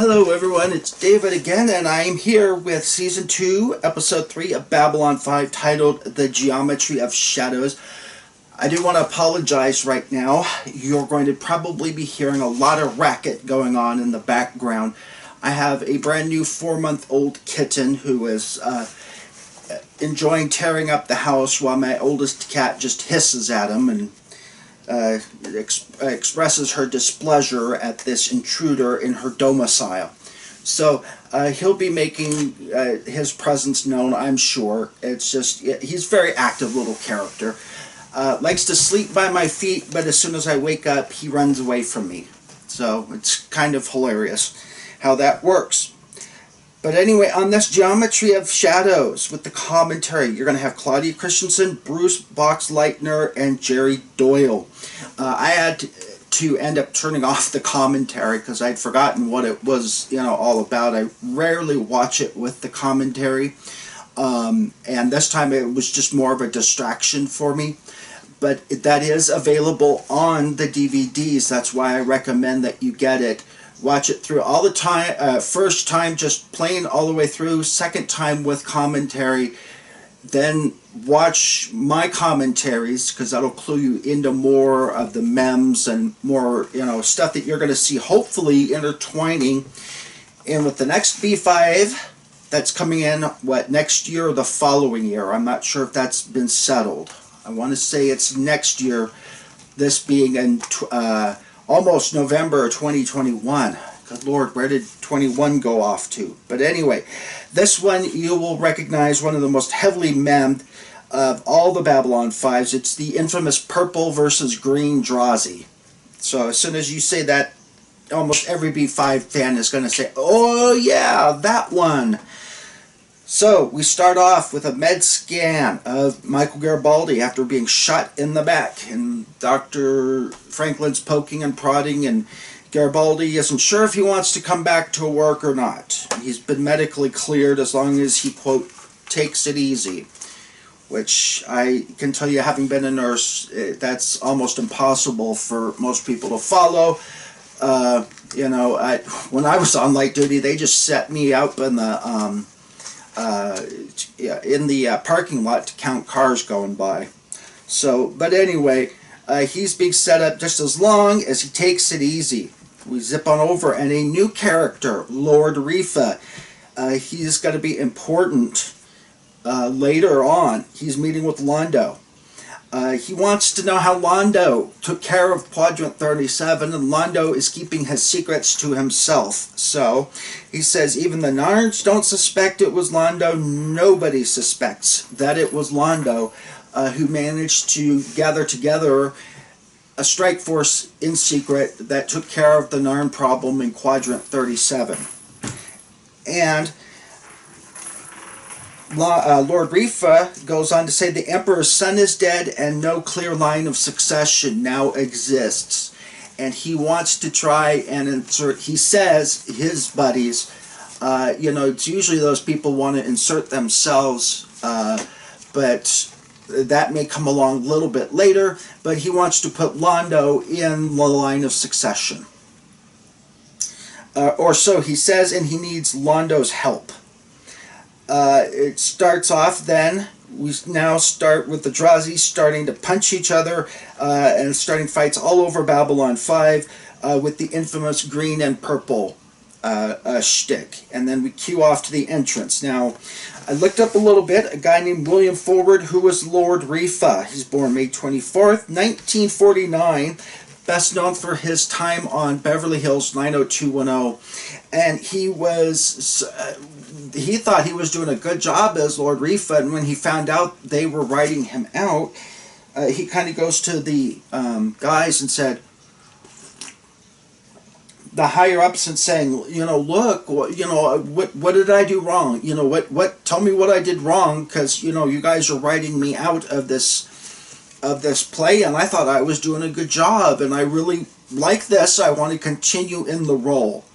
Hello everyone, it's David again, and I am here with Season 2, Episode 3 of Babylon 5, titled The Geometry of Shadows. I do want to apologize right now. You're going to probably be hearing a lot of racket going on in the background. I have a brand new 4-month-old kitten who is enjoying tearing up the house while my oldest cat just hisses at him and expresses her displeasure at this intruder in her domicile. So he'll be making his presence known, I'm sure. It's just, he's a very active little character. Likes to sleep by my feet, but as soon as I wake up, he runs away from me. So it's kind of hilarious how that works. But anyway, on this Geometry of Shadows with the commentary, you're going to have Claudia Christensen, Bruce Boxleitner, and Jerry Doyle. I had to end up turning off the commentary because I'd forgotten what it was, all about. I rarely watch it with the commentary, and this time it was just more of a distraction for me. But that is available on the DVDs. That's why I recommend that you get it. Watch it through all the time. First time just plain all the way through. Second time with commentary. Then watch my commentaries, because that'll clue you into more of the memes and more stuff that you're going to see hopefully intertwining in with the next B5 that's coming in next year or the following year. I'm not sure if that's been settled. I want to say it's next year, this being in almost November 2021. Good Lord, where did 21 go off to? But anyway, this one you will recognize one of the most heavily memmed of all the Babylon 5s. It's the infamous purple versus green Drazi. So as soon as you say that, almost every B5 fan is going to say, oh yeah, that one. So we start off with a med scan of Michael Garibaldi after being shot in the back, and Dr. Franklin's poking and prodding, and Garibaldi isn't sure if he wants to come back to work or not. He's been medically cleared as long as he, quote, takes it easy, which I can tell you, having been a nurse, that's almost impossible for most people to follow. When I was on light duty, they just set me up in the parking lot to count cars going by. So, but anyway, he's being set up just as long as he takes it easy. We zip on over, and a new character, Lord Refa. He's going to be important later on. He's meeting with Londo. He wants to know how Londo took care of Quadrant 37, and Londo is keeping his secrets to himself. So, he says even the Nards don't suspect it was Londo. Nobody suspects that it was Londo who managed to gather together a strike force in secret that took care of the Narn problem in Quadrant 37. And Lord Refa goes on to say the Emperor's son is dead and no clear line of succession now exists. And he wants to try and insert, he says, his buddies, it's usually those people want to insert themselves, but that may come along a little bit later, but he wants to put Londo in the line of succession. Or so he says, and he needs Londo's help. It starts off then, we now start with the Drazi starting to punch each other and starting fights all over Babylon 5 with the infamous green and purple shtick. And then we cue off to the entrance. Now, I looked up a little bit, a guy named William Forward, who was Lord Refa. He's born May 24th, 1949. Best known for his time on Beverly Hills 90210. And he was... he thought he was doing a good job as Lord Refa, and when he found out they were writing him out, he kind of goes to the guys and said, the higher-ups, and saying, look, what did I do wrong? Tell me what I did wrong, because, you guys are writing me out of this play, and I thought I was doing a good job, and I really like this. I want to continue in the role.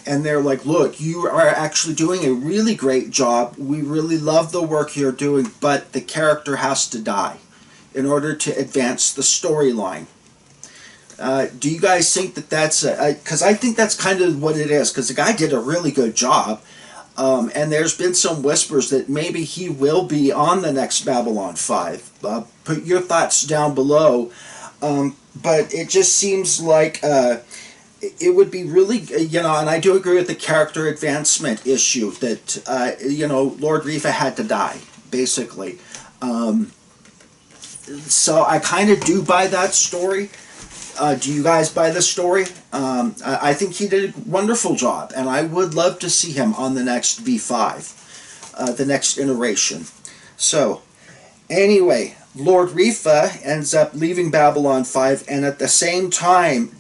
And they're like, look, you are actually doing a really great job. We really love the work you're doing, but the character has to die in order to advance the storyline. Do you guys think that that's... Because I think that's kind of what it is, because the guy did a really good job. And there's been some whispers that maybe he will be on the next Babylon 5. Put your thoughts down below. But it just seems like it would be really, and I do agree with the character advancement issue that, Lord Refa had to die, basically. So I kind of do buy that story. Do you guys buy this story? I think he did a wonderful job, and I would love to see him on the next V5, the next iteration. So, anyway, Lord Refa ends up leaving Babylon 5, and at the same time,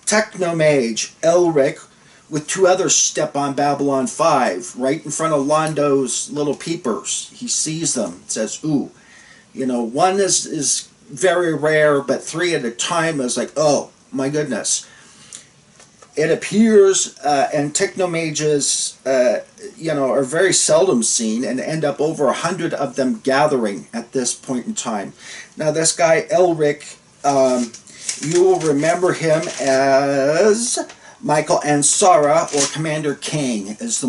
Techno Mage, Elric, with two others step on Babylon 5, right in front of Londo's little peepers. He sees them, says, ooh, one is very rare, but three at a time is like, oh my goodness. It appears, and Techno Mages, are very seldom seen, and end up over 100 of them gathering at this point in time. Now this guy Elric, you will remember him as Michael Ansara, or Commander Kang, is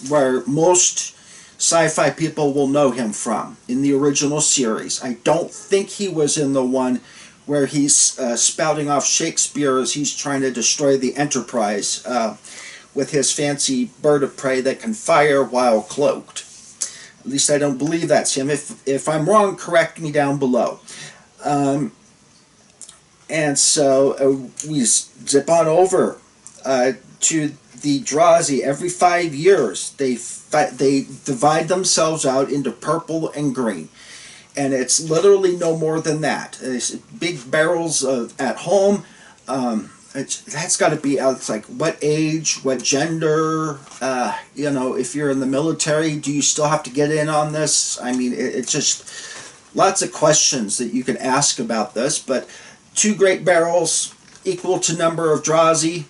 where most sci-fi people will know him from in the original series. I don't think he was in the one where he's spouting off Shakespeare as he's trying to destroy the Enterprise with his fancy bird of prey that can fire while cloaked. At least I don't believe that's him. If I'm wrong, correct me down below. And so we zip on over to the Drazi. Every 5 years they divide themselves out into purple and green, and it's literally no more than that. It's big barrels at home. That's got to be out. It's like what age, what gender, if you're in the military, do you still have to get in on this? I mean, it's just lots of questions that you can ask about this. But 2 great barrels equal to number of Drazi.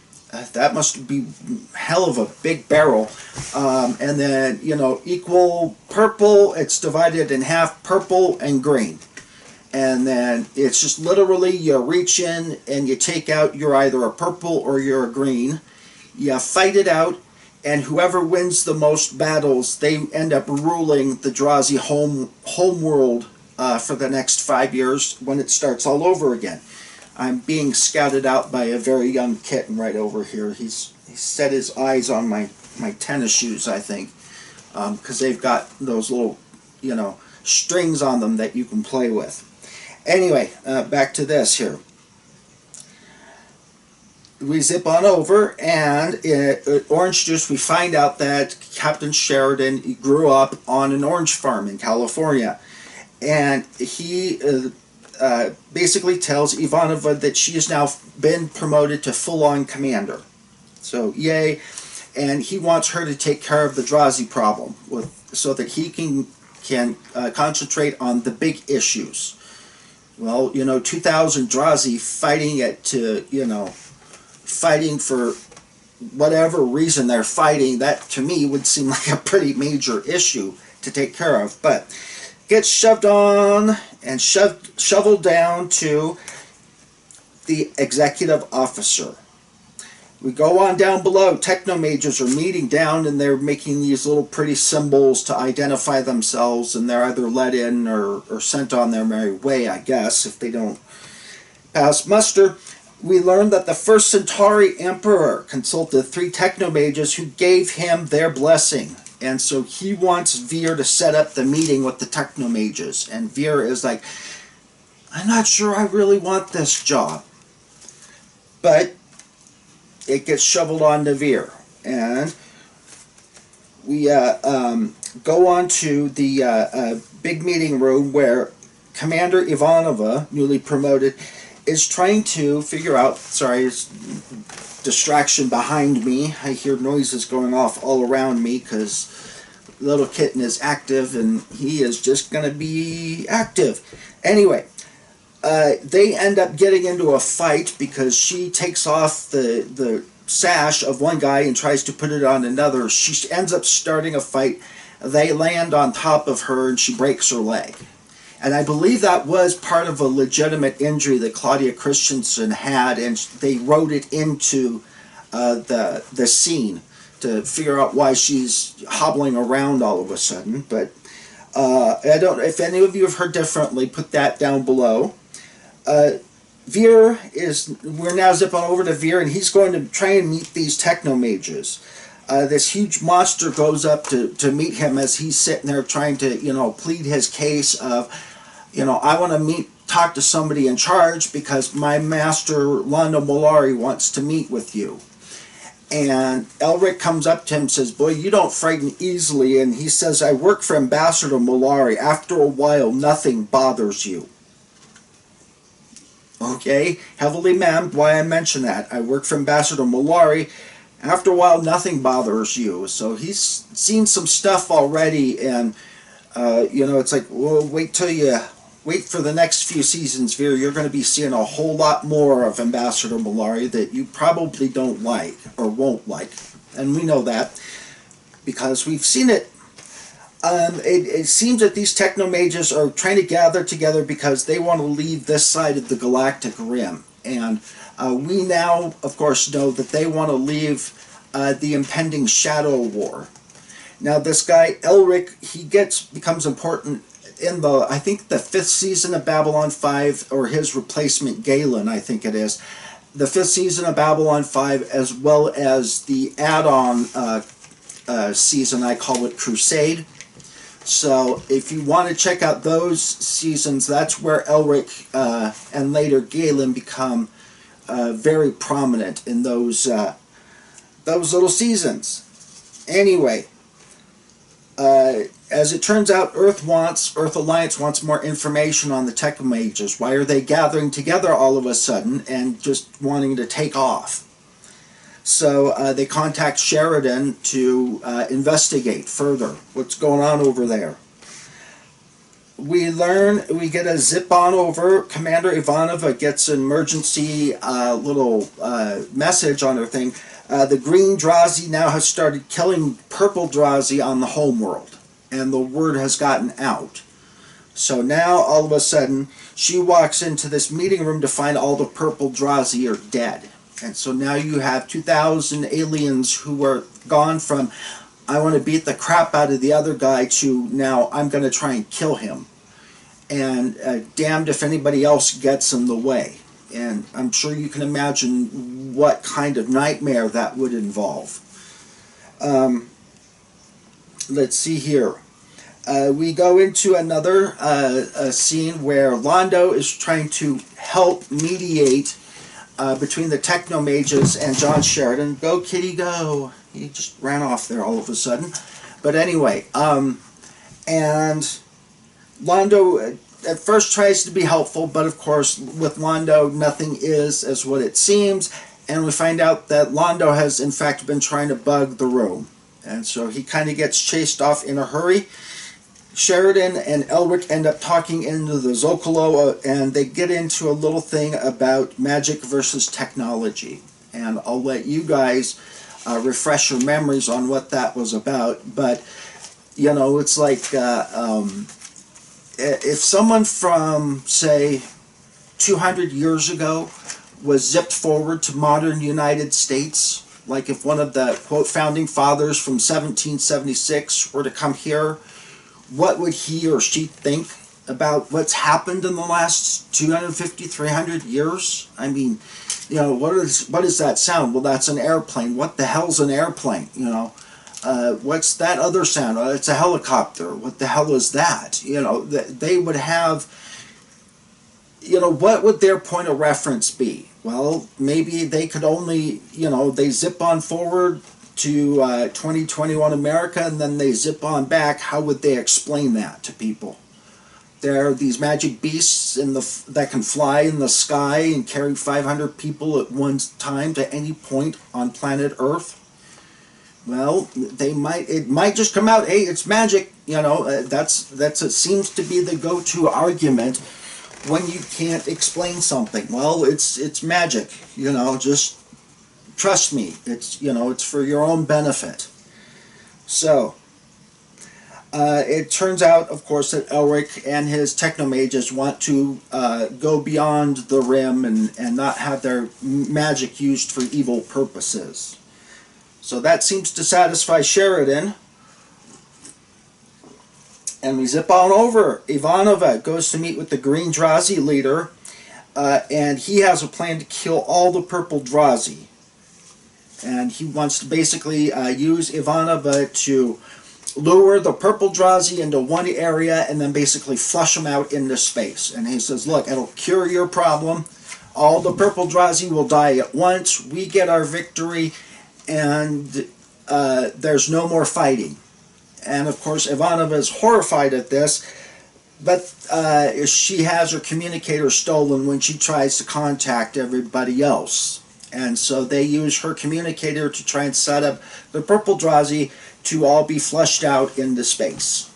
That must be hell of a big barrel. And then, equal purple, it's divided in half, purple and green. And then it's just literally you reach in and you take out, you're either a purple or you're a green. You fight it out, and whoever wins the most battles, they end up ruling the Drazi home world for the next 5 years when it starts all over again. I'm being scouted out by a very young kitten right over here. He's set his eyes on my tennis shoes, I think, because they've got those little, strings on them that you can play with. Anyway, back to this here. We zip on over, and Orange Juice, we find out that Captain Sheridan grew up on an orange farm in California, and he basically tells Ivanova that she has now been promoted to full-on commander. So, yay. And he wants her to take care of the Drazi problem so that he can concentrate on the big issues. Well, 2,000 Drazi fighting for whatever reason they're fighting, that to me would seem like a pretty major issue to take care of. But gets shoved on and shoveled down to the executive officer. We go on down below. Techno Majors are meeting down, and they're making these little pretty symbols to identify themselves, and they're either let in or sent on their merry way, I guess, if they don't pass muster. We learn that the first Centauri Emperor consulted 3 Techno Mages who gave him their blessing. And so he wants Veer to set up the meeting with the Techno Mages. And Veer is like, I'm not sure I really want this job. But it gets shoveled onto Veer. And we go on to the big meeting room where Commander Ivanova, newly promoted, is trying to figure out, sorry, distraction behind me. I hear noises going off all around me because little kitten is active and he is just going to be active. Anyway, they end up getting into a fight because she takes off the sash of one guy and tries to put it on another. She ends up starting a fight. They land on top of her and she breaks her leg. And I believe that was part of a legitimate injury that Claudia Christensen had, and they wrote it into the scene to figure out why she's hobbling around all of a sudden. But I don't. If any of you have heard differently, put that down below. We're now zipping over to Veer, and he's going to try and meet these Techno Majors. This huge monster goes up to meet him as he's sitting there trying to, plead his case of, I want to talk to somebody in charge because my master, Londo Mollari, wants to meet with you. And Elric comes up to him and says, boy, you don't frighten easily. And he says, I work for Ambassador Mollari. After a while, nothing bothers you. Okay, heavily manned, why I mention that. I work for Ambassador Mollari. After a while, nothing bothers you. So he's seen some stuff already, and, it's like, well, wait for the next few seasons, Veer. You're going to be seeing a whole lot more of Ambassador Mollari that you probably don't like, or won't like. And we know that, because we've seen it. It seems that these Techno Mages are trying to gather together because they want to leave this side of the galactic rim. And we now, of course, know that they want to leave the impending Shadow War. Now, this guy, Elric, he becomes important in I think the 5th season of Babylon5, or his replacement, Galen, I think it is. The 5th season of Babylon5, as well as the add-on season, I call it Crusade. So if you want to check out those seasons, that's where Elric and later Galen become very prominent in those little seasons. Anyway, as it turns out, Earth Alliance wants more information on the Techno Majors. Why are they gathering together all of a sudden and just wanting to take off? So they contact Sheridan to investigate further what's going on over there. We get a zip on over. Commander Ivanova gets an emergency little message on her thing. The Green Drazi now has started killing purple Drazi on the homeworld, and the word has gotten out. So now, all of a sudden, she walks into this meeting room to find all the purple Drazi are dead. And so now you have 2,000 aliens who are gone from, I want to beat the crap out of the other guy, to now I'm going to try and kill him. And damned if anybody else gets in the way. And I'm sure you can imagine what kind of nightmare that would involve. Let's see here. We go into another scene where Londo is trying to help mediate between the Techno Mages and John Sheridan. Go, kitty, go. He just ran off there all of a sudden. But anyway, and Londo at first tries to be helpful, but of course with Londo nothing is as what it seems, and we find out that Londo has in fact been trying to bug the room. And so he kind of gets chased off in a hurry. Sheridan and Elric end up talking into the Zocalo, and they get into a little thing about magic versus technology. And I'll let you guys refresh your memories on what that was about. But, it's like if someone from, say, 200 years ago was zipped forward to modern United States, like if one of the, quote, founding fathers from 1776 were to come here, what would he or she think about what's happened in the last 250, 300 years? I mean, what does that sound? Well, that's an airplane. What the hell's an airplane? What's that other sound? It's a helicopter. What the hell is that? They would have, what would their point of reference be? Well, maybe they could only, they zip on forward to 2021 America, and then they zip on back. How would they explain that to people? There are these magic beasts that can fly in the sky and carry 500 people at one time to any point on planet Earth. Well, it might just come out, hey, it's magic. That's it seems to be the go-to argument when you can't explain something. Well, it's magic. Just trust me, it's for your own benefit. So, It turns out, of course, that Elric and his Techno Majors want to go beyond the rim and not have their magic used for evil purposes. So that seems to satisfy Sheridan. And we zip on over. Ivanova goes to meet with the Green Drazi leader, and he has a plan to kill all the purple Drazi. And he wants to basically use Ivanova to lure the purple Drazi into one area and then basically flush them out into space. And he says, look, it'll cure your problem. All the purple Drazi will die at once. We get our victory, and there's no more fighting. And of course, Ivanova is horrified at this, but she has her communicator stolen when she tries to contact everybody else. And so they use her communicator to try and set up the purple Drazi to all be flushed out into space.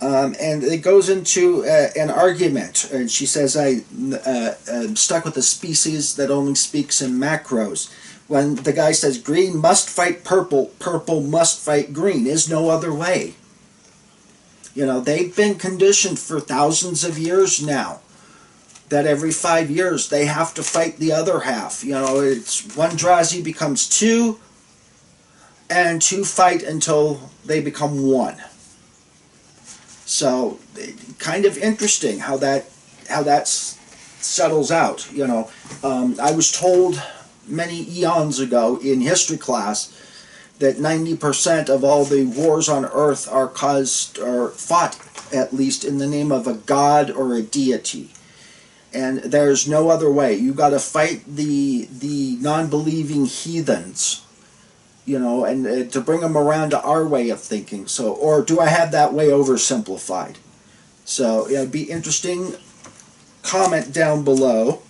And it goes into an argument. And she says, I'm stuck with a species that only speaks in macros. When the guy says, green must fight purple, purple must fight green. There's no other way. You know, they've been conditioned for thousands of years now that every 5 years they have to fight the other half. You know, it's one Drazi becomes two, and two fight until they become one. So, kind of interesting how that settles out. You know, I was told many eons ago in history class that 90% of all the wars on Earth are caused or fought at least in the name of a god or a deity. And there's no other way. You got to fight the non-believing heathens, you know, and to bring them around to our way of thinking. So, or do I have that way oversimplified? So, it'd be interesting. Comment down below.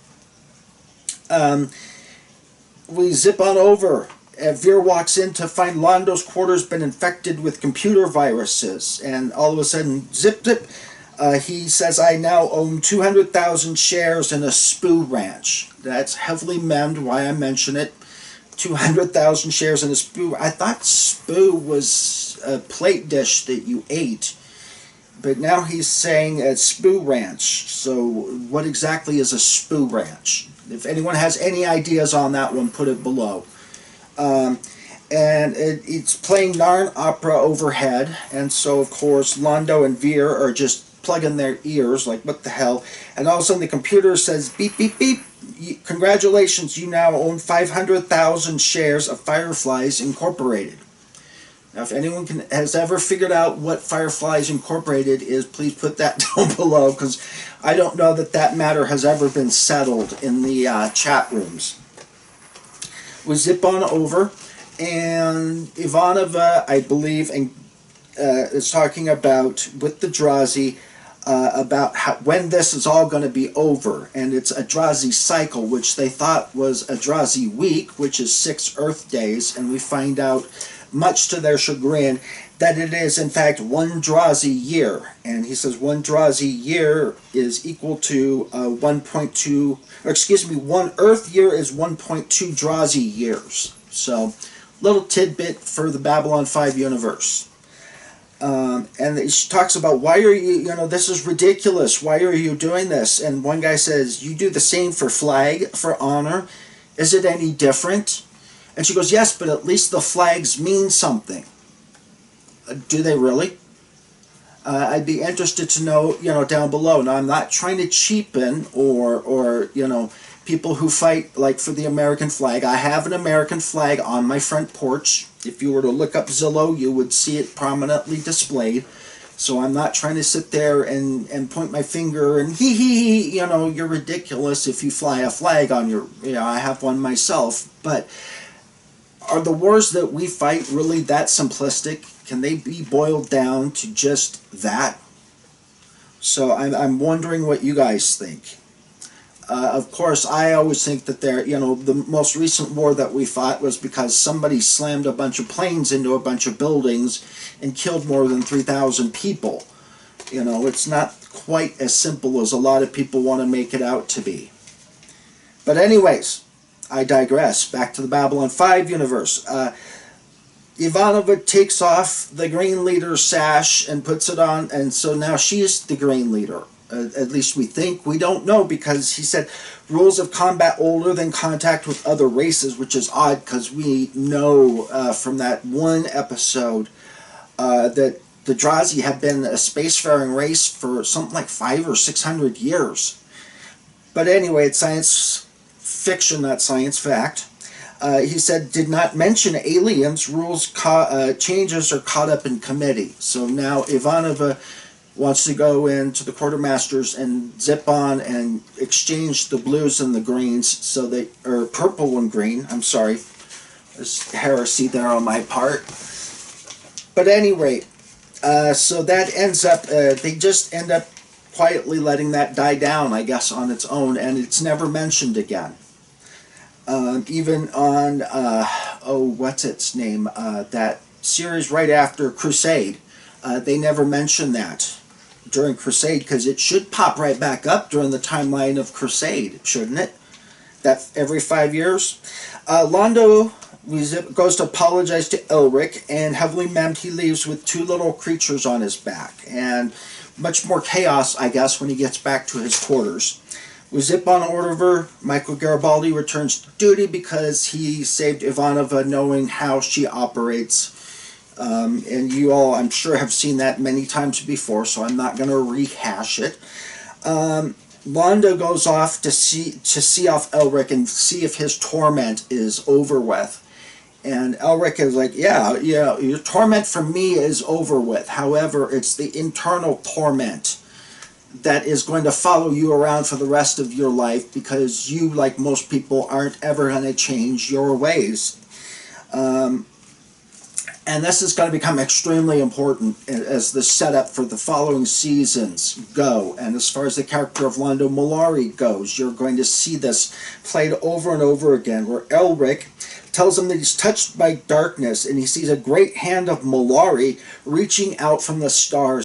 We zip on over. Veer walks in to find Londo's quarters been infected with computer viruses, and all of a sudden, zip zip. He says, I now own 200,000 shares in a spoo ranch. That's heavily memmed, why I mention it. 200,000 shares in a spoo. I thought spoo was a plate dish that you ate. But now he's saying a spoo ranch. So what exactly is a spoo ranch? If anyone has any ideas on that one, put it below. And it's playing Narn opera overhead. And so, of course, Londo and Veer are just plugging their ears, like, what the hell? And all of a sudden the computer says, beep, beep, beep. Congratulations, you now own 500,000 shares of Fireflies Incorporated. Now, if anyone has ever figured out what Fireflies Incorporated is, please put that down below, because I don't know that matter has ever been settled in the chat rooms. We zip on over, and Ivanova, I believe, is talking about, with the Drazi, about when this is all going to be over. And it's a Drazi Cycle, which they thought was a Drazi week, which is 6 Earth days, and we find out, much to their chagrin, that it is in fact 1 Drazi year. And he says 1 Drazi year is equal to 1.2, or excuse me, 1 Earth year is 1.2 Drazi years. So, little tidbit for the Babylon 5 universe. And she talks about, why are you, you know, this is ridiculous, why are you doing this? And one guy says, you do the same for flag, for honor, is it any different? And she goes, yes, but at least the flags mean something. Do they really? I'd be interested to know, you know, down below. Now, I'm not trying to cheapen or you know, people who fight, like, for the American flag. I have an American flag on my front porch. If you were to look up Zillow, you would see it prominently displayed. So I'm not trying to sit there and point my finger and hee, you know, you're ridiculous if you fly a flag on your, you know, I have one myself. But are the wars that we fight really that simplistic? Can they be boiled down to just that? So I'm wondering what you guys think. Of course, I always think that you know, the most recent war that we fought was because somebody slammed a bunch of planes into a bunch of buildings and killed more than 3,000 people. You know, it's not quite as simple as a lot of people want to make it out to be. But anyways, I digress. Back to the Babylon 5 universe. Ivanova takes off the Green Leader's sash and puts it on, and so now she's the Green Leader. At least we think. We don't know, because he said rules of combat older than contact with other races, which is odd because we know from that one episode that the Drazi have been a spacefaring race for something like 500 or 600 years. But anyway, it's science fiction, not science fact. He said, did not mention aliens. Rules changes are caught up in committee. So now Ivanova wants to go into the quartermasters and zip on and exchange the blues and the greens, so they, or purple and green, I'm sorry. There's heresy there on my part. But anyway, so that ends up, they just end up quietly letting that die down, I guess, on its own, and it's never mentioned again. Even on, what's its name, that series right after Crusade, they never mentioned that during Crusade, because it should pop right back up during the timeline of Crusade, shouldn't it? That every 5 years. Londo goes to apologize to Elric, and heavily memmed, he leaves with 2 little creatures on his back, and much more chaos, I guess, when he gets back to his quarters. We zip on over. Michael Garibaldi returns to duty because he saved Ivanova, knowing how she operates. And you all, I'm sure, have seen that many times before, so I'm not going to rehash it. Londo goes off to see off Elric and see if his torment is over with. And Elric is like, yeah, your torment from me is over with. However, it's the internal torment that is going to follow you around for the rest of your life, because you, like most people, aren't ever going to change your ways. And this is going to become extremely important as the setup for the following seasons go. And as far as the character of Londo Mollari goes, you're going to see this played over and over again, where Elric tells him that he's touched by darkness, and he sees a great hand of Mollari reaching out from the stars